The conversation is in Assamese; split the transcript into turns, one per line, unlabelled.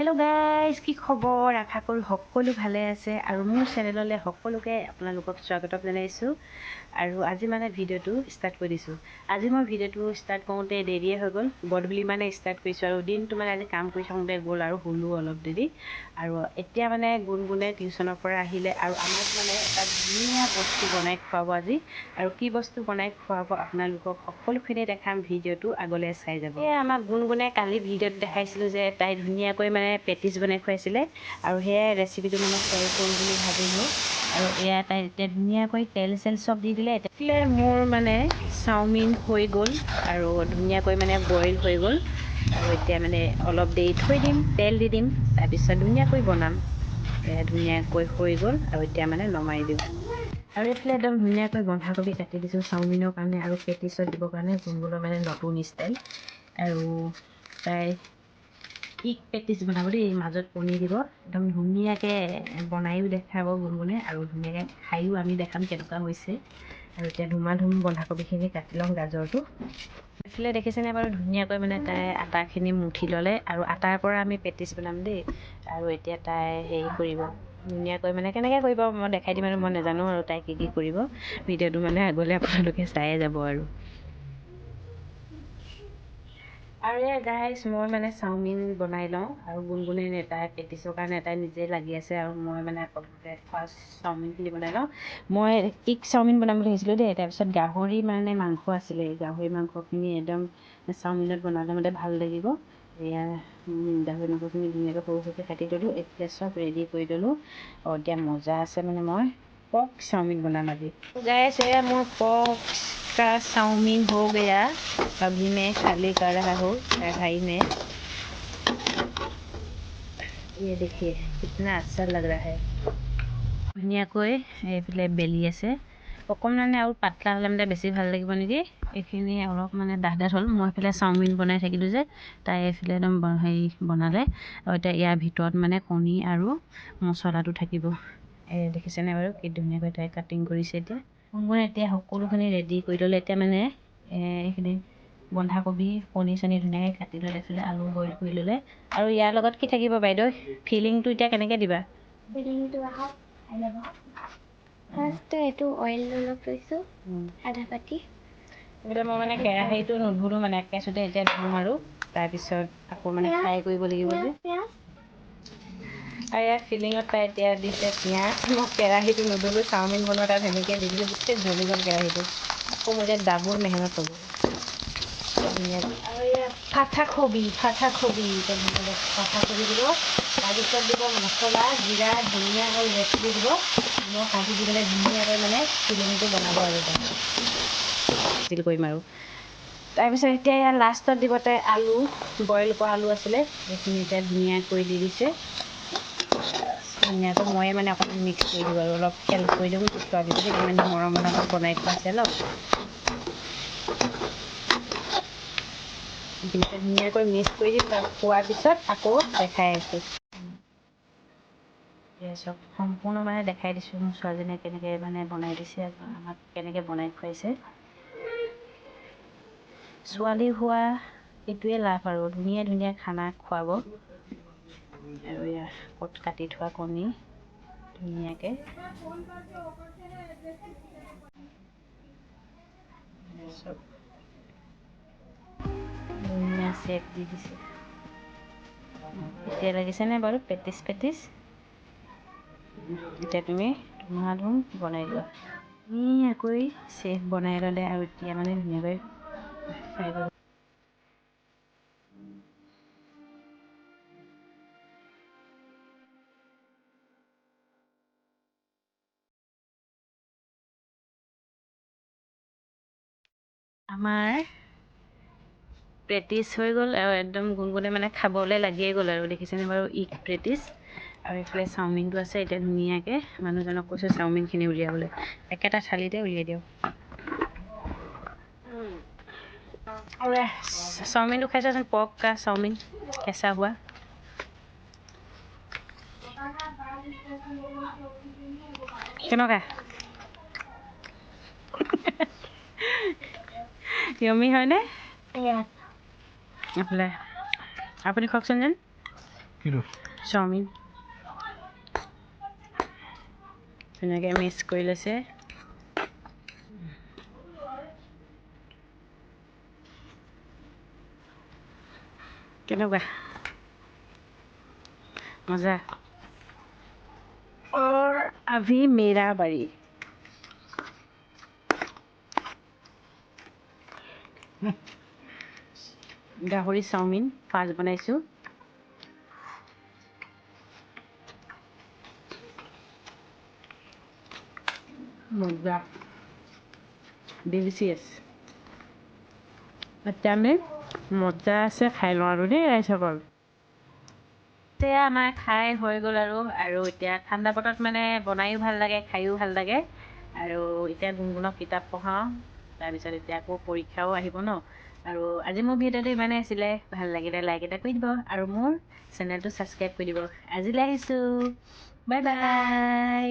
হেল্ল' গাইজ, কি খবৰ? আশা কৰোঁ সকলো ভালে আছে আৰু মোৰ চেনেললৈ সকলোকে আপোনালোকক স্বাগতম জনাইছোঁ। আৰু আজি মানে ভিডিঅ'টো ষ্টাৰ্ট কৰি দিছোঁ। আজি মই ভিডিঅ'টো ষ্টাৰ্ট কৰোঁতে দেৰিয়ে হৈ গ'ল, গধূলি মানে ষ্টাৰ্ট কৰিছোঁ আৰু দিনটো মানে আজি কাম কৰি থাকোঁতে গ'ল আৰু শুলোঁ অলপ দেৰি। আৰু এতিয়া মানে গুণগুণে টিউশ্যনৰ পৰা আহিলে আৰু আমাক মানে এটা ধুনীয়া বস্তু বনাই খুৱাব আজি। আৰু কি বস্তু বনাই খুৱাব আপোনালোকক সকলোখিনি দেখাম, ভিডিঅ'টো আগলৈ চাই যাব। এই আমাক গুণগুণে কালি ভিডিঅ'ত দেখাইছিলোঁ যে তাই ধুনীয়াকৈ মানে পেটিছ বনাই খুৱাইছিলে আৰু সেয়াই ৰেচিপিটো মানে শ্বেয়াৰ কৰোঁ বুলি ভাবিলোঁ। আৰু এয়া তাই এতিয়া ধুনীয়াকৈ তেল চেল চব দি দিলে। এতিয়া মোৰ মানে চাওমিন হৈ গ'ল আৰু ধুনীয়াকৈ মানে বইল হৈ গ'ল। আৰু এতিয়া মানে অলপ দেৰি থৈ দিম, তেল দি দিম, তাৰপিছত ধুনীয়াকৈ বনাম। ধুনীয়াকৈ হৈ গ'ল আৰু এতিয়া মানে নমাই দিম। আৰু এইফালে একদম ধুনীয়াকৈ বন্ধাকবি কাটি দিছোঁ চাওমিনৰ কাৰণে আৰু পেটিছত দিবৰ কাৰণে। গুণগুণৰ মানে নতুন ষ্টাইল। আৰু তাই ইগ পেটিছ বনাব দেই, মাজত কণী দিব, একদম ধুনীয়াকৈ বনায়ো দেখাব গুণগুণে আৰু ধুনীয়াকৈ খায়ো আমি দেখাম কেনেকুৱা হৈছে। আৰু এতিয়া ধুমাধুম বন্ধাকবিখিনি কাটি লওঁ, গাজৰটো। এইফালে দেখিছেনে বাৰু ধুনীয়াকৈ মানে তাই আটাখিনি মুঠি ল'লে আৰু আটাৰ পৰা আমি পেটিছ বনাম দেই। আৰু এতিয়া তাই হেৰি কৰিব ধুনীয়াকৈ, মানে কেনেকৈ কৰিব মই দেখাই দিম আৰু মই নাজানো আৰু তাই কি কৰিব। ভিডিঅ'টো মানে আগলৈ আপোনালোকে চায়ে যাব আৰু এই গাইজ মই মানে চাওমিন বনাই লওঁ আৰু গুণগুণে তাই পেটিছৰ কাৰণে এটাই নিজে লাগি আছে আৰু মই মানে ফাৰ্ষ্ট চাওমিনখিনি বনাই লওঁ। মই ইগ চাওমিন বনাম বুলি ভাবিছিলোঁ দেই, তাৰপিছত গাহৰি মানে মাংস আছিলে, গাহৰি মাংসখিনি একদম চাওমিনত বনালে মানে ভাল লাগিব। এয়া গাহৰি মাংসখিনি ধুনীয়াকৈ সৰু সৰুকৈ কাটি ল'লোঁ। এতিয়া চব ৰেডি কৰি ল'লোঁ। এতিয়া মজা আছে মানে মই পৰ্ক চাওমিন বনাম আজি। गाइस एया मोर पॉक्स का चाउमीन हो गया। अभी मैं खाली कर रहा हूँ कढ़ाई में। ये देखिए कितना अच्छा लग रहा है। ধুনীয়াকৈ এইফালে বেলি আছে। অকণমান আৰু পাতলা হ'লে মানে বেছি ভাল লাগিব নেকি। এইখিনি অলপ মানে ডাঠ ডাঠ হ'ল। মই এইফালে চাওমিন বনাই থাকিলোঁ যে, তাই এইফালে একদম হেৰি বনালে। আৰু এতিয়া ইয়াৰ ভিতৰত মানে কণী আৰু মছলাটো থাকিব। দেখিছেনে বাৰু কি ধুনীয়াকৈ তাই কাটিং কৰিছে। এতিয়া মই এতিয়া সকলোখিনি ৰেডি কৰি ল'লে। এতিয়া মানে এইখিনি বন্ধাকবি কণী চণী ধুনীয়াকৈ কাটি ল'লে, এইফালে আলু বইল কৰি ল'লে। আৰু ইয়াৰ লগত কি থাকিব বাইদেউ? ফিলিংটো এতিয়া কেনেকৈ দিবা?
ফিলিংটো আহক খাই ল'ব। ফাৰ্ষ্ট এইটো অইল অলপ লৈছোঁ, আধা বাতি।
এতিয়া মই মানে কেৰাহীটো নুধুলোঁ, মানে একেচোতে এতিয়া ধুম আৰু তাৰপিছত আকৌ মানে ফ্ৰাই কৰিব লাগিব যে। আৰু ইয়াৰ ফিলিঙত তাই এতিয়া দিছে পিঁয়াজ। মই কেৰাহীটো নুধুলোঁ, চাওমিন বনোৱা তাত সেনেকৈ দি দিলোঁ, গোটেই জ্বলি গ'ল কেৰাহীটো। আকৌ মই এতিয়া ডাবুল মেহনত হ'ব। আৰু ইয়াত ফাটাকবি দিব। তাৰপিছত দিব মছলা, জিৰা, ধনিয়া আৰু ৰেচিপি দিব। মই কাটি দি পেলাই ধুনীয়াকৈ মানে ফিলিংটো বনাব আৰু চিল কৰিম আৰু তাৰপিছত এতিয়া ইয়াৰ লাষ্টত দিব তাই আলু, বইল কৰা আলু আছিলে, সেইখিনি এতিয়া ধুনীয়াকৈ দি দিছে। ধুনীয়াকৈ ময়ে মানে অকণমান মিক্স কৰি দিওঁ আৰু অলপ হেল্প কৰি দিওঁ ছোৱালীজনী, ইমান মৰম বনাব বনাই খুৱাইছে অলপ। ধুনীয়াকৈ মিক্স কৰি দি খোৱাৰ পিছত আকৌ দেখাই আছোঁ। চব সম্পূৰ্ণ মানে দেখাই দিছোঁ মোৰ ছোৱালীজনীয়ে কেনেকৈ মানে বনাই দিছে, আমাক কেনেকৈ বনাই খুৱাইছে। ছোৱালী হোৱা এইটোৱে লাভ আৰু ধুনীয়া ধুনীয়া খানা খুৱাব। আৰু ইয়াৰ ক'ত কাটি থোৱা কণী ধুনীয়াকৈ চব ধুনীয়া চেপ দি দিছে। এতিয়া লাগিছেনে বাৰু পেটিছ? এতিয়া তুমি ধুমাধুম বনাই লোৱা। ধুনীয়াকৈ চেপ বনাই ল'লে আৰু এতিয়া মানে ধুনীয়াকৈ ফ্ৰাই কৰিব। আমাৰ পেটিছ হৈ গ'ল আৰু একদম গুণগুণে মানে খাবলৈ লাগিয়ে গ'ল আৰু দেখিছেনে বাৰু ইগ পেটিছ। আৰু এইফালে চাওমিনটো আছে। এতিয়া ধুনীয়াকৈ মানুহজনক কৈছোঁ চাওমিনখিনি উলিয়াবলৈ, একেটা থালিতে উলিয়াই দিয়ক। আৰু চাওমিনটো খাই চাচোন, পৰ্ক কা চাওমিন কেঁচা হোৱা। কেনেকুৱা? য়মি হয়নে? এইফালে আপুনি কওকচোন যেন। চাওমিন ধুনীয়াকৈ মিক্স কৰি লৈছে। কেনেকুৱা মজা। और अभी मेरा बारी। গাহৰি চাওমিন ফাৰ্ষ্ট বনাইছোঁ। মজা ডিলিচিয়াছ। এতিয়া আমি মজা আছে খাই লওঁ আৰু দেই ৰাইজসকল। এতিয়া আমাৰ খাই হৈ গ'ল আৰু এতিয়া ঠাণ্ডা বতৰত মানে বনায়ো ভাল লাগে খায়ো ভাল লাগে। আৰু এতিয়া গুণগুণক কিতাপ পঢ়াওঁ, তাৰপিছত এতিয়া আকৌ পৰীক্ষাও আহিব ন। আৰু আজি মোৰ ভিডিঅ'টো ইমানেই আছিলে, ভাল লাগিলে লাইক এটা কৰি দিব আৰু মোৰ চেনেলটো ছাবস্ক্ৰাইব কৰি দিব। আজিলৈ আহিছোঁ, বাই বাই।